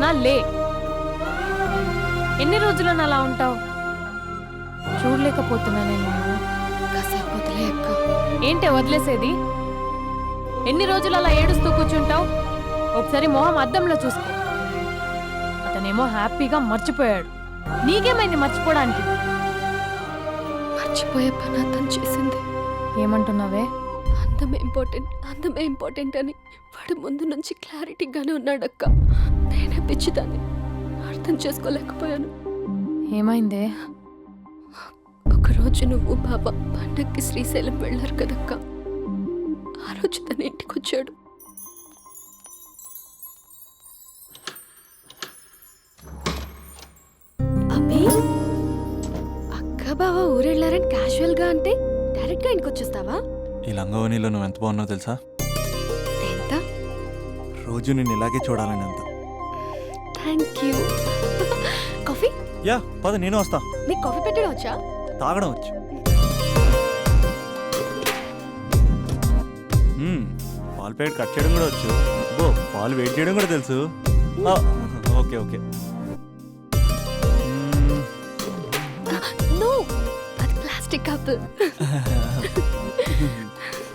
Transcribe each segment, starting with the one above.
చెప్తున్నా లే. ఎన్ని రోజులను అలా ఉంటావు? చూడలేకపోతున్నా నేను. కాసేపు వదిలే అక్క. ఏంటే వదిలేసేది? ఎన్ని రోజులు అలా ఏడుస్తూ కూర్చుంటావు? ఒకసారి మొహం అద్దంలో చూసుకో. అతనేమో హ్యాపీగా మర్చిపోయాడు. నీకేమైంది మర్చిపోవడానికి? మర్చిపోయే పని అతను చేసింది. ఏమంటున్నావే? అందమే ఇంపార్టెంట్ అని వాడు ముందు నుంచి క్లారిటీగానే ఉన్నాడక్క. నేనే పిచ్చిదాన్ని అర్థం చేసుకోలేకపోయాను. ఏమైందే? ఒకరోజు నువ్వు బాబా పండక్కి శ్రీశైలం వెళ్ళారు కదక్క. ఆ రోజు తన ఇంటికి వచ్చాడు. అబ్బి, అక్క బావ ఊరెళ్ళారని క్యాజువల్ గా అంటే డైరెక్ట్ గా ఇంటికి వచ్చేస్తావా? ఈ లంగవనిలో నువ్వు ఎంత బాగున్నావు తెలుసా? ఎంత? రోజు నేను ఇలాగే చూడాలని అంత. Thank you. కాఫీ? యా పద, నేను వస్తా. నీకు కాఫీ పెట్టడం వచ్చా? తాగడం వచ్చు. పాలు ప్యాకెట్ కట్ చేయడం కూడా వచ్చు. ఓ పాలు వెయిట్ చేయడం కూడా తెలుసు. Okay okay. నో, అది ప్లాస్టిక్ కప్.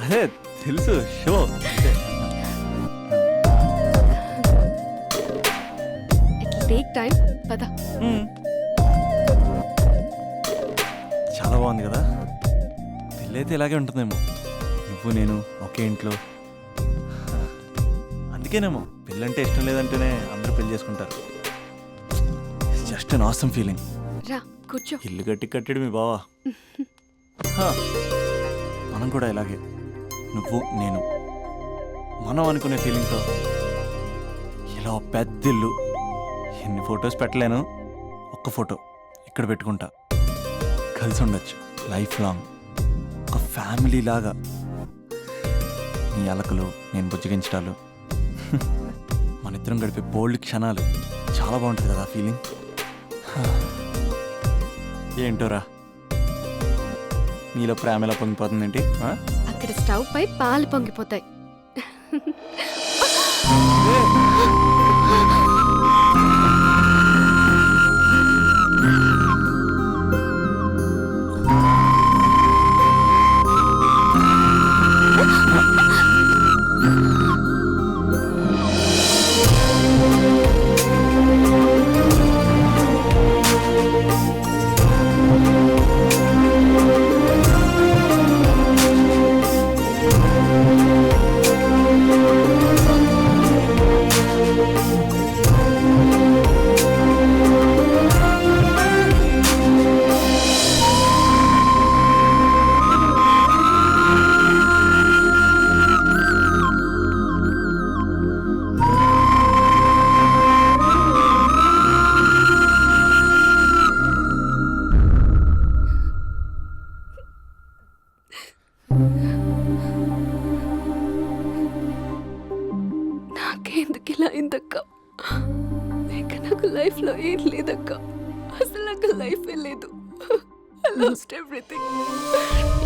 అదే తెలుసు, షో. It take time. పద. చాలా బాగుంది కదా. పెళ్ళైతే ఇలాగే ఉంటుందేమో, నువ్వు నేను ఒకే ఇంట్లో. అందుకేనేమో పెళ్ళంటే ఇష్టం లేదంటేనే అందరూ పెళ్లి చేసుకుంటారు. Just an awesome feeling. రా కూర్చో. ఇల్లు కట్టాడు మీ బావా. మనం కూడా ఇలాగే, నువ్వు నేను మనం అనుకునే ఫీలింగ్తో ఇలా పెద్ద ఇల్లు. ఎన్ని ఫొటోస్ పెట్టలేను, ఒక్క ఫోటో ఇక్కడ పెట్టుకుంటా. కలిసి ఉండొచ్చు లైఫ్ లాంగ్, ఒక ఫ్యామిలీ లాగా. నీ అలకలు, నేను బుజ్జగించడాలు, మన ఇద్దరం గడిపే బోల్డ్ క్షణాలు. చాలా బాగుంటుంది కదా ఫీలింగ్. ఏంటోరా, నీలో ప్రేమ ఎలా పొంగిపోతుంది ఏంటి? అక్కడ స్టవ్ పై పాలు పొంగిపోతాయి. నాకెందుకు ఇలా అయిందక్క? ఇంకా నాకు లైఫ్ లో ఏం లేదక్క. అసలు నాకు లైఫే లేదు. I lost everything.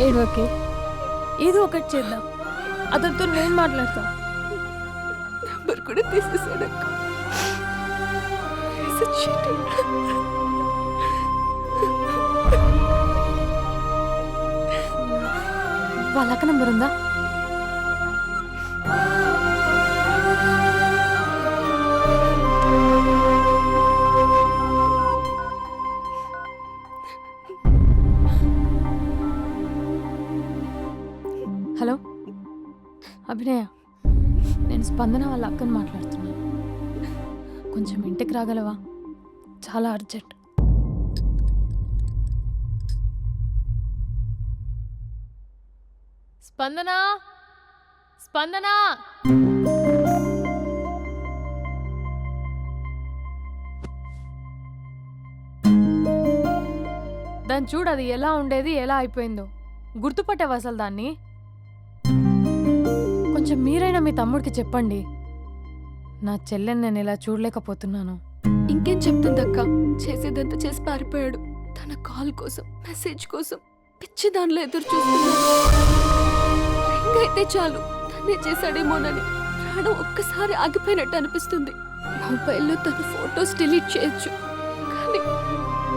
ఏడవకే, ఏదో ఒకటి చేద్దాం. అతనితో నేను మాట్లాడతా. నంబర్ కూడా తీసేసాడక్క. He's a cheater. వాళ్ళ అక్క నంబర్ ఉందా? హలో అభినయ, నేను స్పందన వాళ్ళ అక్కని మాట్లాడుతున్నాను. కొంచెం ఇంటికి రాగలవా? చాలా అర్జెంట్. స్పందన, స్పందన. దాన్ని చూడు, అది ఎలా ఉండేది ఎలా అయిపోయిందో. గుర్తుపట్టావు అసలు దాన్ని? కొంచెం మీరైనా మీ తమ్ముడికి చెప్పండి. నా చెల్లెని నేను ఇలా చూడలేకపోతున్నాను. ఇంకేం చెప్తుందక్క? చేసేదంతా చేసి పారిపోయాడు. తన కాల్ కోసం, మెసేజ్ కోసం పిచ్చి దానిలో ఎదురు చూస్తున్నాడు. రింగ్ అయితే చాలు తనే చేశాడేమోనని ప్రాణం ఒక్కసారి ఆగిపోయినట్టు అనిపిస్తుంది. మొబైల్లో తన ఫొటోస్ డిలీట్ చేయొచ్చు, కానీ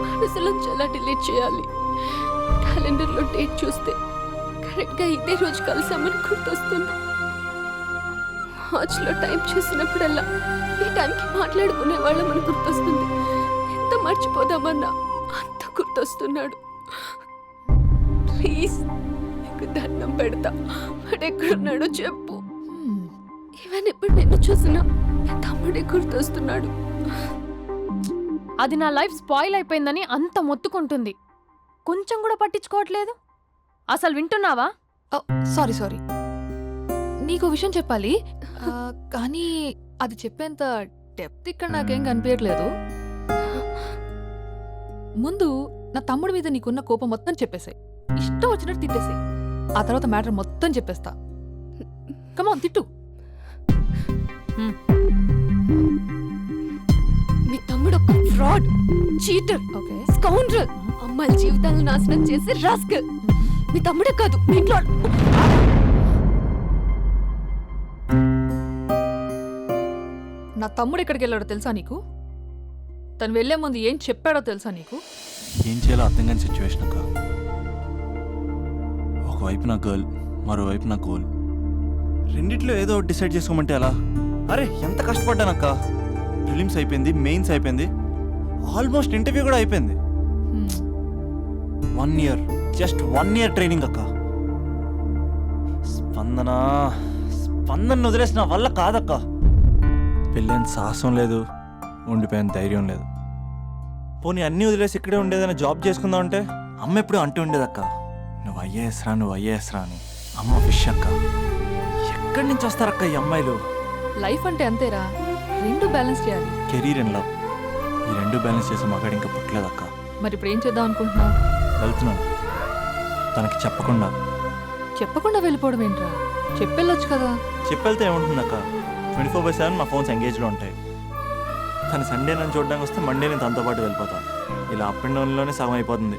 మనసులోంచి ఎలా డిలీట్ చేయాలి? క్యాలెండర్లో డేట్ చూస్తే కరెక్ట్గా ఇదే రోజు కలిసామని గుర్తొస్తుంది. వాచ్లో టైం చూసినప్పుడల్లా ఈ టైంకి మాట్లాడుకునే వాళ్ళమని గుర్తొస్తుంది. ఎంత మర్చిపోదామన్నా అంత గుర్తొస్తున్నాడు. ప్లీజ్ నీకు దండం పెడతా, వాడు ఎక్కడున్నాడో చెప్పు. ఈవెన్ ఇప్పుడు నిన్ను చూసినా నా తమ్ముడే గుర్తొస్తున్నాడు. అది నా లైఫ్ స్పాయిల్ అయిపోయిందని అంత మొత్తుకుంటుంది. కొంచెం కూడా పట్టించుకోవట్లేదు. అసలు వింటున్నావా? సారీ నీకు విషయం చెప్పాలి, కానీ అది చెప్పేంత డెప్త్ ఇక్కడ నాకేం కనిపించట్లేదు. ముందు నా తమ్ముడి మీద నీకున్న కోపం మొత్తం చెప్పేసాయి, ఇష్టం వచ్చినట్టు తిట్టేసాయి. ఆ తర్వాత మ్యాటర్ మొత్తం చెప్పేస్తా. కమాన్ తిట్టు. మీ తమ్ముడు ఒక ఫ్రాడ్, చీటర్, ఓకే స్కౌండ్రల్, అమ్మాయిల జీవితాలను నాశనం చేసి రాస్కల్. మీ తమ్ముడే కాదు, మీ ఇంట్లో నా తమ్ముడు ఎక్కడికి వెళ్ళాడో తెలుసా నీకు? తను వెళ్లే ముందు ఏం చెప్పాడో తెలుసా నీకు? ఏం చేయాలో అర్థం కాని సిచ్యువేషన్ అక్క. ఒకవైపు నా గర్ల్, మరోవైపు నా గోల్. రెండిట్లో ఏదో ఒకటి డిసైడ్ చేసుకోమంటే ఎలా? అరే ఎంత కష్టపడ్డానక్క. ప్రిలిమ్స్ అయిపోయింది, మెయిన్స్ అయిపోయింది, ఆల్మోస్ట్ ఇంటర్వ్యూ కూడా అయిపోయింది. 1 year, జస్ట్ 1 year ట్రైనింగ్ అక్క. స్పందన వదిలేసిన వల్ల కాదక్క. పెళ్ళైన సాహసం లేదు, ఉండిపోయిన ధైర్యం లేదు. పోనీ అన్నీ వదిలేసి ఇక్కడే ఉండేదైనా జాబ్ చేసుకుందాం అంటే అమ్మ ఎప్పుడు అంటూ ఉండేదక్క, నువ్వు ఐఏఎస్ రా అని. అమ్మ ఫిష్ అక్క. ఎక్కడి నుంచి వస్తారక్క ఈ అమ్మాయిలు? లైఫ్ అంటే అంతేరా, రెండు బ్యాలెన్స్ చేయాలి. కెరీర్ అండ్ లవ్, ఈ రెండు బ్యాలెన్స్ చేసే మగాడు ఇంకా పుట్టలేదక్క. మరి ఇప్పుడు ఏం చేద్దాం అనుకుంటున్నావు? వెళ్తున్నాను, తనకి చెప్పకుండా వెళ్ళిపోవడం ఏంట్రా? చెప్పెళ్ళొచ్చు కదా. చెప్పెళ్తే ఏముంటుందక్క, 24/7 మా ఫోన్స్ ఎంగేజ్లో ఉంటాయి. తను సండే నన్ను చూడడానికి వస్తే మండే నేను తనతో పాటు వెళ్ళిపోతాను. ఇలా అప్ అండ్ డౌన్లోనే సగం అయిపోతుంది.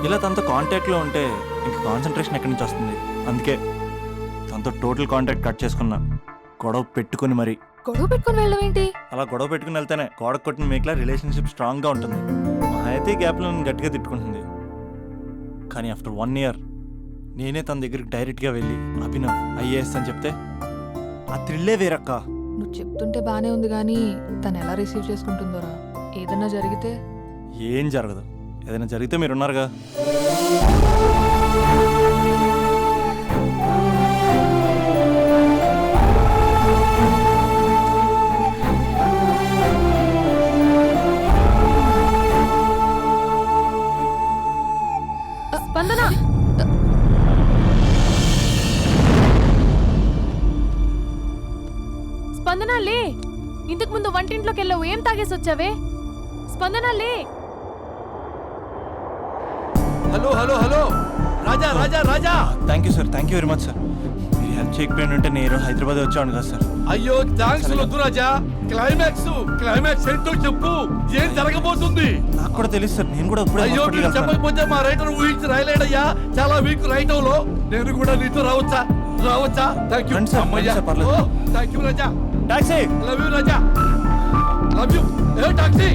ఇలా తనతో కాంటాక్ట్లో ఉంటే ఇంకా కాన్సన్ట్రేషన్ ఎక్కడి నుంచి వస్తుంది? అందుకే తనతో టోటల్ కాంటాక్ట్ కట్ చేసుకున్నా. గొడవ పెట్టుకుని మరి. గొడవ పెట్టుకుని వెళ్ళడం ఏంటి? అలా గొడవ పెట్టుకుని వెళ్తేనే గోడకు కొట్టిన మేకలా రిలేషన్షిప్ స్ట్రాంగ్గా ఉంటుంది. అయితే గ్యాప్లో నన్ను గట్టిగా తిట్టుకుంటుంది. కానీ ఆఫ్టర్ 1 year నేనే తన దగ్గరికి డైరెక్ట్గా వెళ్ళి అభినవ్ ఐఏఎస్ అని చెప్తే ఆ థ్రిల్లే వేరక్క. నువ్వు చెప్తుంటే బానే ఉంది, కానీ తను ఎలా రిసీవ్ చేసుకుంటుందోరా? ఏదన్నా జరిగితే? ఏం జరగదు. ఏదైనా జరిగితే మీరున్నారుగా. స్పందన, స్పందన లే. ఇంతకు ముందు వంటింట్లోకి వెళ్ళావు, ఏం తాగేసి వచ్చావే? స్పందన లే. Hello Raja thank you sir, thank you very much sir. మీరు హెల్ప్ చేయకపోయిన ఉంటే నేను హైదరాబాద్ వచ్చాను కదా సార్. అయ్యో థ్యాంక్స్ వద్దు రాజా. క్లైమాక్స్ ఏంటో చెప్పు, ఏం జరగబోతుంది? నాకు కూడా తెలుసు సార్, నేను కూడా ఇప్పుడే అయ్యో hospital మీరు వెళ్తున్నాను. చెప్పకపోతే మా రైటర్ ఊహించి రాయలేడయ్యా. చాలా వీక్ రైటంలో నేను కూడా నీతో రావచ్చా? థ్యాంక్ యూ రండి సార్, రండి సార్, పర్లేదు. Thank you Raja. Taxi. Love you Raja, love you. A taxi